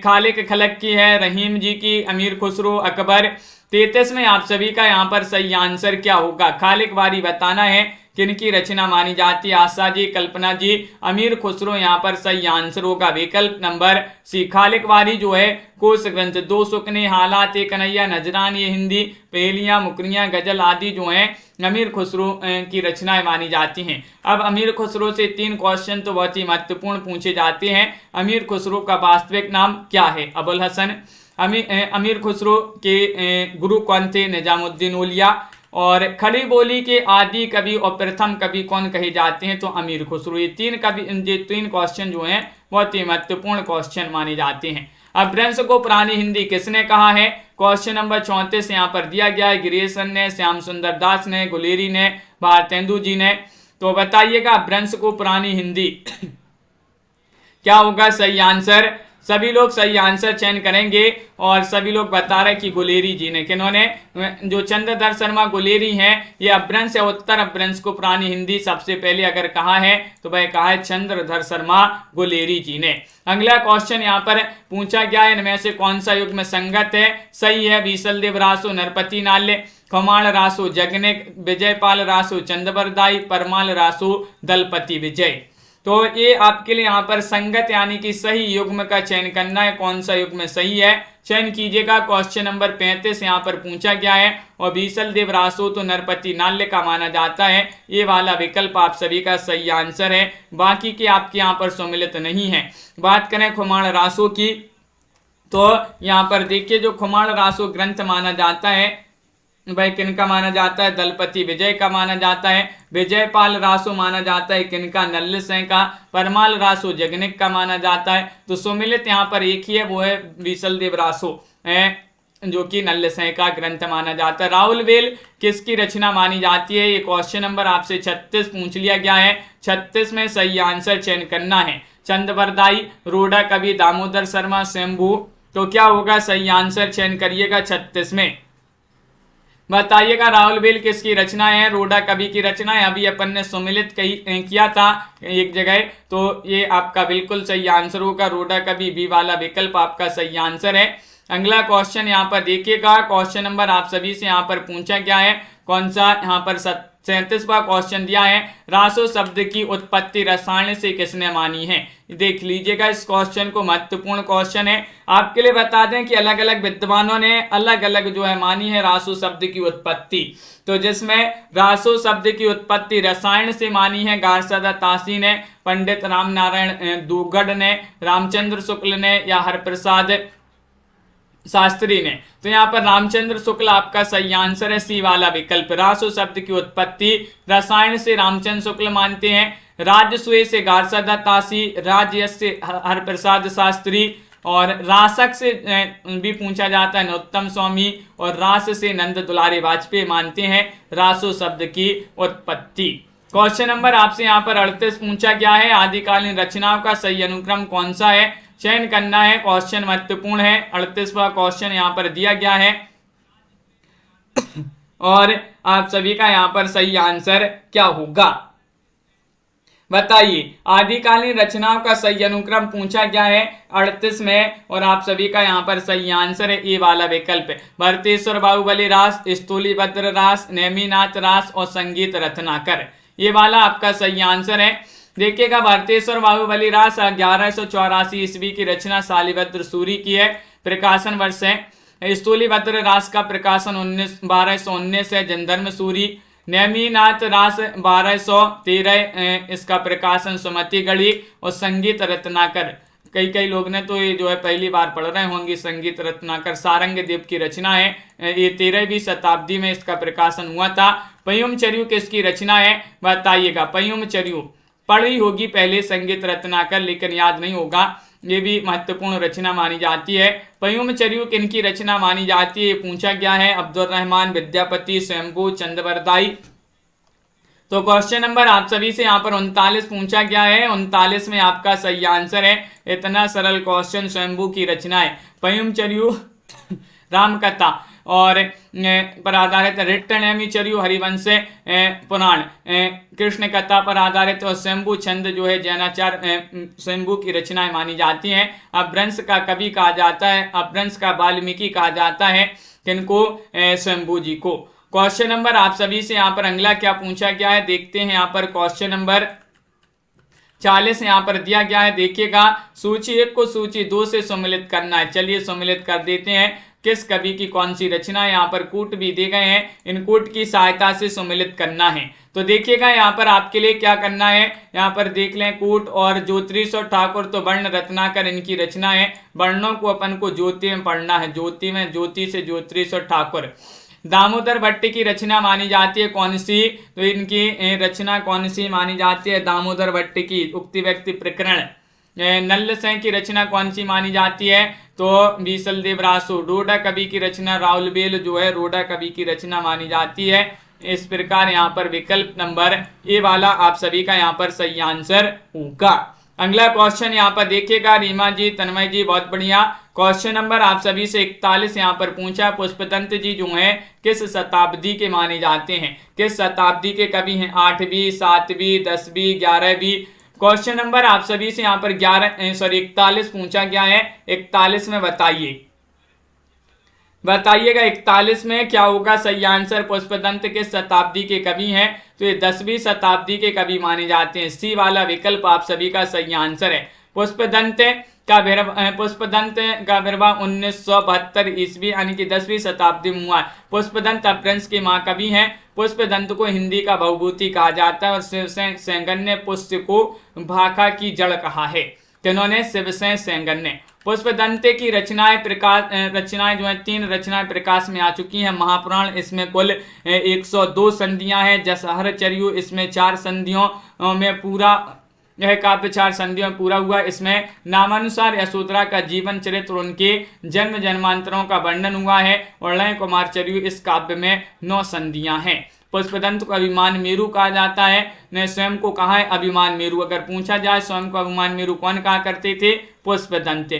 Speaker 1: खालिक खलक की है, रहीम जी की, अमीर खुसरो, अकबर। 33 में आप सभी का यहाँ पर सही आंसर क्या होगा? खालिक बारी बताना है किनकी रचना मानी जाती है? आशा जी, कल्पना जी, अमीर खुसरो यहाँ पर सही आंसर होगा विकल्प नंबर सी। खालिक वारी जो है कोश ग्रंथ, दो सुकने, हालात कन्हैया, नजरान ये हिंदी, पहेलियां, मुकरियां, गजल आदि जो हैं अमीर खुसरो की रचनाएं मानी जाती हैं। अब अमीर खुसरो से 3 क्वेश्चन तो बहुत ही महत्वपूर्ण पूछे जाते हैं। अमीर खुसरो का वास्तविक नाम क्या है? अबुल हसन। अमीर खुसरो के गुरु कौन थे? निजामुद्दीन औलिया। और खड़ी बोली के आदि कवि और प्रथम कवि कौन कहे जाते हैं? तो अमीर खुसरो। ये 3 क्वेश्चन जो हैं बहुत ही महत्वपूर्ण क्वेश्चन माने जाते हैं। अपभ्रंश को पुरानी हिंदी किसने कहा है? क्वेश्चन नंबर 34 यहाँ पर दिया गया है। गिरीशन ने, श्याम सुंदर दास ने, गुलेरी ने, भारतेंदु जी ने। तो बताइएगा अपभ्रंश को पुरानी हिंदी क्या होगा सही आंसर? सभी लोग सही आंसर चयन करेंगे और सभी लोग बता रहे कि गुलेरी जी ने। किन्होंने? जो चंद्रधर शर्मा गुलेरी हैं, ये अपभ्रंश या उत्तर अपभ्रंश को पुरानी हिंदी सबसे पहले अगर कहा है तो वह कहा है चंद्रधर शर्मा गुलेरी जी ने। अगला क्वेश्चन यहाँ पर पूछा गया है, इनमें से कौन सा युग में संगत है? सही है बीसल देव रासो, नरपति नाल्य, खमाण रासो, जगनिक, विजयपाल रासो, चंद्रबरदाई, परमाल रासो, दलपति विजय। तो ये आपके लिए यहाँ पर संगत यानी कि सही युग्म का चयन करना है, कौन सा युग्म सही है चयन कीजिएगा। क्वेश्चन नंबर 35 यहाँ पर पूछा गया है और बीसल देव रासो तो नरपति नाल्य का माना जाता है। ये वाला विकल्प आप सभी का सही आंसर है, बाकी के आपके यहाँ पर सम्मिलित नहीं है। बात करें खुमाण रासो की तो यहाँ पर देखिए जो खुमाण रासो ग्रंथ माना जाता है भाई किनका माना जाता है? दलपति विजय का माना जाता है। विजयपाल रासो माना जाता है किनका? नल्ल सेन का। परमाल रासो जगनिक का माना जाता है। तो सुमिलित यहाँ पर एक ही है, वो है बीसल देव रासो जो कि नल्ल सेन का ग्रंथ माना जाता है। राहुल वेल किसकी रचना मानी जाती है? ये क्वेश्चन नंबर आपसे 36 पूछ लिया गया है। 36 में सही आंसर चयन करना है। चंद्रबरदाई, रोडा कवि, दामोदर शर्मा, शंभू। तो क्या होगा सही आंसर चयन करिएगा 36 में। बताइएगा राहुल बेल किसकी रचना है? रोडा कवि की रचना है। अभी अपन ने सुमिलित किया था एक जगह, तो ये आपका बिल्कुल सही आंसर होगा। रोडा कवि बी वाला विकल्प आपका सही आंसर है। अगला क्वेश्चन यहाँ पर देखिएगा, क्वेश्चन नंबर आप सभी से यहाँ पर पूछा गया है, कौन सा? यहाँ पर 37वां क्वेश्चन दिया है, रासो शब्द की उत्पत्ति रसायन से किसने मानी है? देख लीजिएगा इस क्वेश्चन को, महत्वपूर्ण क्वेश्चन है। आपके लिए बता दें कि अलग अलग विद्वानों ने अलग अलग जो है मानी है रासो शब्द की उत्पत्ति। तो जिसमें रासो शब्द की उत्पत्ति रसायन से मानी है गारसदा तासी ने, पंडित राम नारायण दुगड़ ने, रामचंद्र शुक्ल ने या हरप्रसाद शास्त्री ने। तो यहाँ पर रामचंद्र शुक्ल आपका सही आंसर है, सी वाला विकल्प। रासो शब्द की उत्पत्ति रसायन से रामचंद्र शुक्ल मानते हैं, राजस्व से गारसदा तासी, राजयश से हरप्रसाद शास्त्री और रासक से भी पूछा जाता है नरोत्तम स्वामी और रास से नंद दुलारे वाजपेयी मानते हैं रासो शब्द की उत्पत्ति। क्वेश्चन नंबर आपसे यहाँ पर 38 पूछा गया है, आदिकालीन रचनाओं का सही अनुक्रम कौन सा है? चयन करना है, क्वेश्चन महत्वपूर्ण है। 38वां क्वेश्चन यहाँ पर दिया गया है और आप सभी का यहाँ पर सही आंसर क्या होगा बताइए। आदिकालीन रचनाओं का सही अनुक्रम पूछा गया है 38 में और आप सभी का यहाँ पर सही आंसर है ए वाला विकल्प। भरतेश्वर बाहुबली रास, स्थूलीभद्र रास, नेमिनाथ रास और संगीत रत्नाकर, ये वाला आपका सही आंसर है। देखिएगा भरतेश्वर बाहुबली रास 1184 ईस्वी की रचना शालिभद्र सूरी की है, प्रकाशन वर्ष है। स्थूलीभद्र रास का प्रकाशन 1219 है, जनधर्म सूरी। नेमिनाथ रास 1213 इसका प्रकाशन सुमति गढ़ी और संगीत रत्नाकर, कई लोग ने तो ये जो है पहली बार पढ़ रहे होंगे, संगीत रत्नाकर सारंग देव की रचना है, ये 13वीं शताब्दी में इसका प्रकाशन हुआ था। पयुम चर्यू किसकी रचना है बताइएगा। पयुम चर्यू पढ़ी होगी पहले संगीत रत्नाकर, लेकिन याद नहीं होगा, ये भी महत्वपूर्ण रचना मानी जाती है। पयुम चर्यू किनकी रचना मानी जाती है पूछा गया है, अब्दुल रहमान, विद्यापति, शंभू, चंद्रबरदाई। तो क्वेश्चन नंबर आप सभी से यहाँ पर 39 पूछा गया है, 39 में आपका सही आंसर है। इतना सरल क्वेश्चन, शंभू की रचना है। पयुम चर्यू रामकथा और पर आधारित, रिट्टनेमी चर्यू हरिवंश पुराण कृष्ण कथा पर आधारित और शंभू छंद जो है जैनाचार शंभू की रचनाएं मानी जाती हैं। अपभ्रंश का कवि कहा जाता है, अपभ्रंश का वाल्मीकि कहा जाता है किनको? शंभू जी को। क्वेश्चन नंबर आप सभी से यहाँ पर अगला क्या पूछा गया है, देखते हैं। यहाँ पर क्वेश्चन नंबर 40 यहाँ पर दिया गया है। देखिएगा, सूची 1 को सूची 2 से सम्मिलित करना है। चलिए सम्मिलित कर देते हैं। किस कवि की कौन सी रचना, यहाँ पर कूट भी दिए गए हैं, इन कूट की सहायता से सम्मिलित करना है। तो देखिएगा यहाँ पर आपके लिए क्या करना है, यहाँ पर देख लें, कूट और ज्योतिष और ठाकुर तो वर्ण रत्नाकर इनकी रचना है। वर्णों को अपन को ज्योति में पढ़ना है, ज्योति में ज्योति से ज्योतिष और ठाकुर। दामोदर भट्ट की रचना मानी जाती है कौन सी, तो इनकी रचना कौन सी मानी जाती है, दामोदर भट्ट की उक्ति व्यक्ति प्रकरण। नल्ल सेन की रचना कौन सी मानी जाती है, तो बीसल देव रासो। रोडा कवि की रचना राउल बेल जो है रोडा कवि की रचना मानी जाती है। इस प्रकार यहाँ पर विकल्प नंबर ए वाला आप सभी का यहाँ पर सही आंसर होगा। अगला क्वेश्चन यहाँ पर देखिएगा, रीमा जी, तन्मय जी, बहुत बढ़िया। क्वेश्चन नंबर आप सभी से 41 यहाँ पर पूछा, पुष्पदंत जी जो हैं किस शताब्दी के माने जाते हैं, किस शताब्दी के कवि हैं, 8वीं, 7वीं, 10वीं, 11वीं। क्वेश्चन नंबर आप सभी से यहाँ पर 41 पूछा गया है। 41 में बताइएगा 41 में क्या होगा सही आंसर। पुष्पदंत के शताब्दी के कवि हैं, तो ये 10वीं शताब्दी के कवि माने जाते हैं। सी वाला विकल्प आप सभी का सही आंसर है। पुष्पदंत का विर्भाव 1972 ईस्वी यानी कि 10वीं शताब्दी में हुआ। पुष्पदंत अपभ्रंश के महाकवि हैं। पुष्पदंत को हिंदी का भवभूति कहा जाता है और शिवसेन सेंगर ने पुष्प को भाखा की जड़ कहा है। जिन्होंने शिवसेन सेंगर ने पुष्पदंत की रचनाएं जो है 3 रचनाएं प्रकाश में आ चुकी हैं। महापुराण, इसमें कुल 102 संधियां हैं। जसहरचर्यु, इसमें 4 संधियों में पूरा, यह काव्य 4 संधियों में पूरा हुआ। इसमें नामानुसार यशोधरा का जीवन चरित्र, उनके जन्म जन्मांतरों का वर्णन हुआ है। और लय कुमार चर्यु, इस काव्य में 9 संधियां हैं। पुष्पदंत को अभिमान मेरु कहा जाता है। ने स्वयं को कहा है अभिमान मेरु। अगर पूछा जाए स्वयं को अभिमान मेरु कौन कहा करते थे, पुष्पदंत।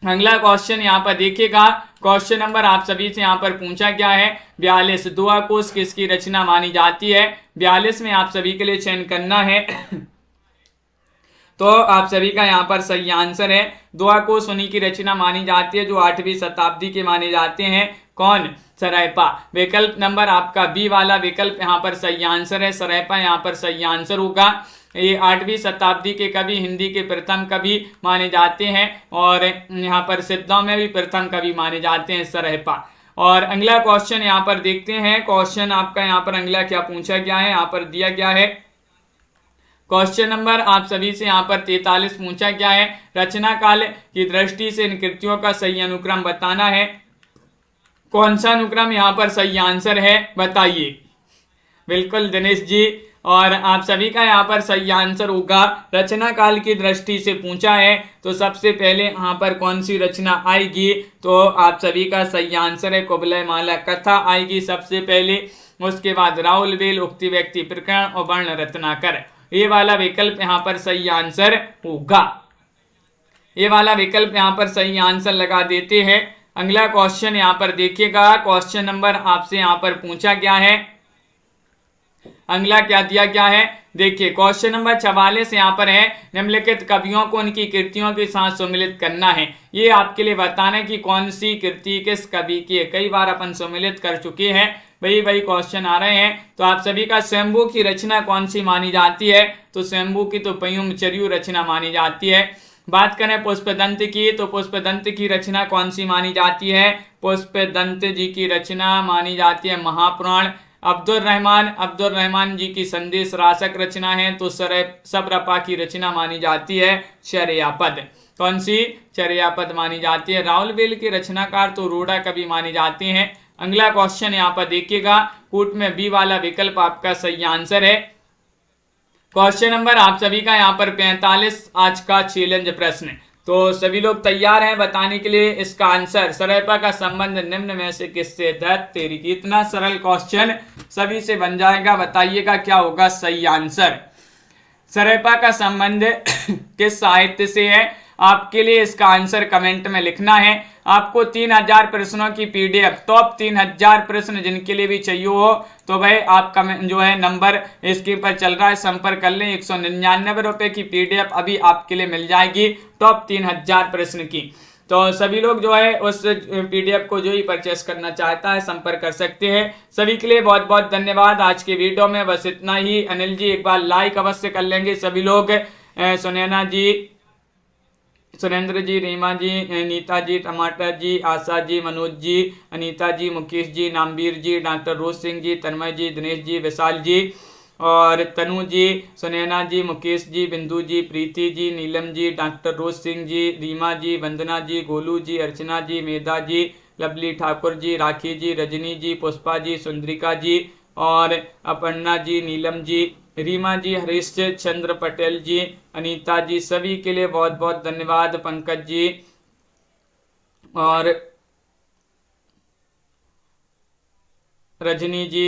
Speaker 1: अगला क्वेश्चन यहाँ पर देखिएगा, क्वेश्चन नंबर आप सभी से यहाँ पर पूछा गया है 42, दुआकोश किसकी रचना मानी जाती है। 42 में आप सभी के लिए चयन करना है, तो आप सभी का यहाँ पर सही आंसर है। दुआकोश उन्हीं की रचना मानी जाती है जो 8वीं शताब्दी के माने जाते हैं। कौन, सरैपा। विकल्प नंबर आपका बी वाला विकल्प यहाँ पर सही आंसर है। सरैपा यहाँ पर सही आंसर होगा। ये 8वीं शताब्दी के कवि, हिंदी के प्रथम कवि माने जाते हैं और यहाँ पर सिद्धों में भी प्रथम कवि माने जाते हैं सरैपा। और अगला क्वेश्चन यहाँ पर देखते हैं। क्वेश्चन आपका यहाँ पर अगला क्या पूछा गया है, यहाँ पर दिया गया है। क्वेश्चन नंबर आप सभी से यहाँ पर 43 पूछा गया है। रचना काल की दृष्टि से इन कृतियों का सही अनुक्रम बताना है। कौन सा अनुक्रम यहाँ पर सही आंसर है, बताइए। बिल्कुल दिनेश जी, और आप सभी का यहाँ पर सही आंसर होगा। रचना काल की दृष्टि से पूछा है तो सबसे पहले यहाँ पर कौन सी रचना आएगी, तो आप सभी का सही आंसर है कुबलय माला कथा आएगी सबसे पहले। उसके बाद राउल बेल, उक्ति व्यक्ति प्रकरण और वर्ण रत्नाकर। ये वाला विकल्प यहाँ पर सही आंसर होगा। ये वाला विकल्प यहाँ पर सही आंसर लगा देते हैं। अगला क्वेश्चन यहाँ पर देखिएगा। क्वेश्चन नंबर आपसे यहाँ पर पूछा गया है, अगला क्या दिया गया है, देखिए क्वेश्चन नंबर 44 यहाँ पर है। निम्नलिखित कवियों को उनकी कृतियों के साथ सम्मिलित करना है। ये आपके लिए बताना कि कौन सी कृति किस कवि की है। कई बार अपन सम्मिलित कर चुके हैं, वही क्वेश्चन आ रहे हैं। तो आप सभी का स्वयंभू की रचना कौन सी मानी जाती है, तो स्वयंभू की तो पयुम चर्यु रचना मानी जाती है। बात करें पुष्पदंत की, तो पुष्पदंत की रचना कौन सी मानी जाती है, पुष्पदंत जी की रचना मानी जाती है महापुराण। अब्दुल रहमान जी की संदेश रासक रचना है, तो सबरपा की रचना मानी जाती है चर्यापद। कौन सी, चर्यापद मानी जाती है। राउल बेल के रचनाकार तो रोडा कवि माने जाते हैं। अगला क्वेश्चन यहाँ पर देखिएगा, कूट में बी वाला विकल्प आपका सही आंसर है। क्वेश्चन नंबर आप सभी का यहाँ पर 45 आज का चैलेंज प्रश्न। तो सभी लोग तैयार हैं बताने के लिए इसका आंसर। सरैपा का संबंध निम्न में से किससे, दैत तेरी की। इतना सरल क्वेश्चन सभी से बन जाएगा। बताइएगा क्या होगा सही आंसर। सरैपा का संबंध किस साहित्य से है, आपके लिए इसका आंसर कमेंट में लिखना है। आपको 3000 प्रश्नों की पीडीएफ, टॉप 3000 प्रश्न जिनके लिए भी चाहिए हो तो भाई आपका जो है नंबर इसके पर चल रहा है, संपर्क कर लें। 199 रुपए की पीडीएफ अभी आपके लिए मिल जाएगी टॉप 3000 प्रश्न की। तो सभी लोग जो है उस PDF को जो ही परचेस करना चाहता है संपर्क कर सकते हैं। सभी के लिए बहुत बहुत धन्यवाद। आज के वीडियो में बस इतना ही। अनिल जी एक बार लाइक अवश्य कर लेंगे सभी लोग। सुनैना जी, सुरेंद्र जी, रीमा जी, नीता जी, टमाटर जी, आशा जी, मनोज जी, अनीता जी, मुकेश जी, नामवीर जी, डॉक्टर रोज सिंह जी, तन्मय जी, दिनेश जी, विशाल जी और तनु जी, सुनैना जी, मुकेश जी, बिंदु जी, प्रीति जी, नीलम जी, डॉक्टर रोज सिंह जी, रीमा जी, वंदना जी, गोलू जी, अर्चना जी, मेधा जी, लवली ठाकुर जी, राखी जी, रजनी जी, पुष्पा जी, सुंदरिका जी और अपर्णा जी, नीलम जी, रीमा जी, हरीश चंद्र पटेल जी, अनीता जी, सभी के लिए बहुत बहुत धन्यवाद। पंकज जी और रजनी जी,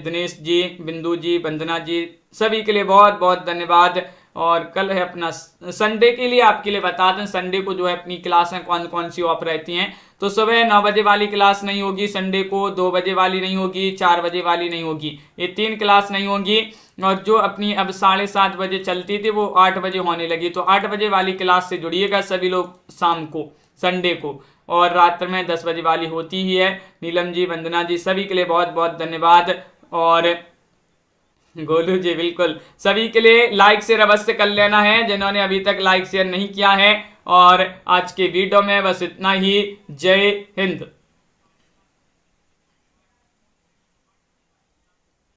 Speaker 1: दिनेश जी, बिंदु जी, वंदना जी, सभी के लिए बहुत बहुत धन्यवाद। और कल है अपना संडे के लिए आपके लिए बता दें, संडे को जो है अपनी क्लासें कौन कौन सी ऑफ रहती हैं। तो सुबह 9 बजे वाली क्लास नहीं होगी संडे को, 2 बजे वाली नहीं होगी, 4 बजे वाली नहीं होगी, ये 3 क्लास नहीं होगी। और जो अपनी अब 7:30 बजे चलती थी वो 8 बजे होने लगी। तो 8 बजे वाली क्लास से जुड़िएगा सभी लोग शाम को संडे को, और रात्र में 10 बजे वाली होती ही है। नीलम जी, वंदना जी, सभी के लिए बहुत बहुत धन्यवाद। और गोलू जी बिल्कुल, सभी के लिए लाइक शेयर अवश्य कर लेना है जिन्होंने अभी तक लाइक शेयर नहीं किया है। और आज के वीडियो में बस इतना ही। जय हिंद।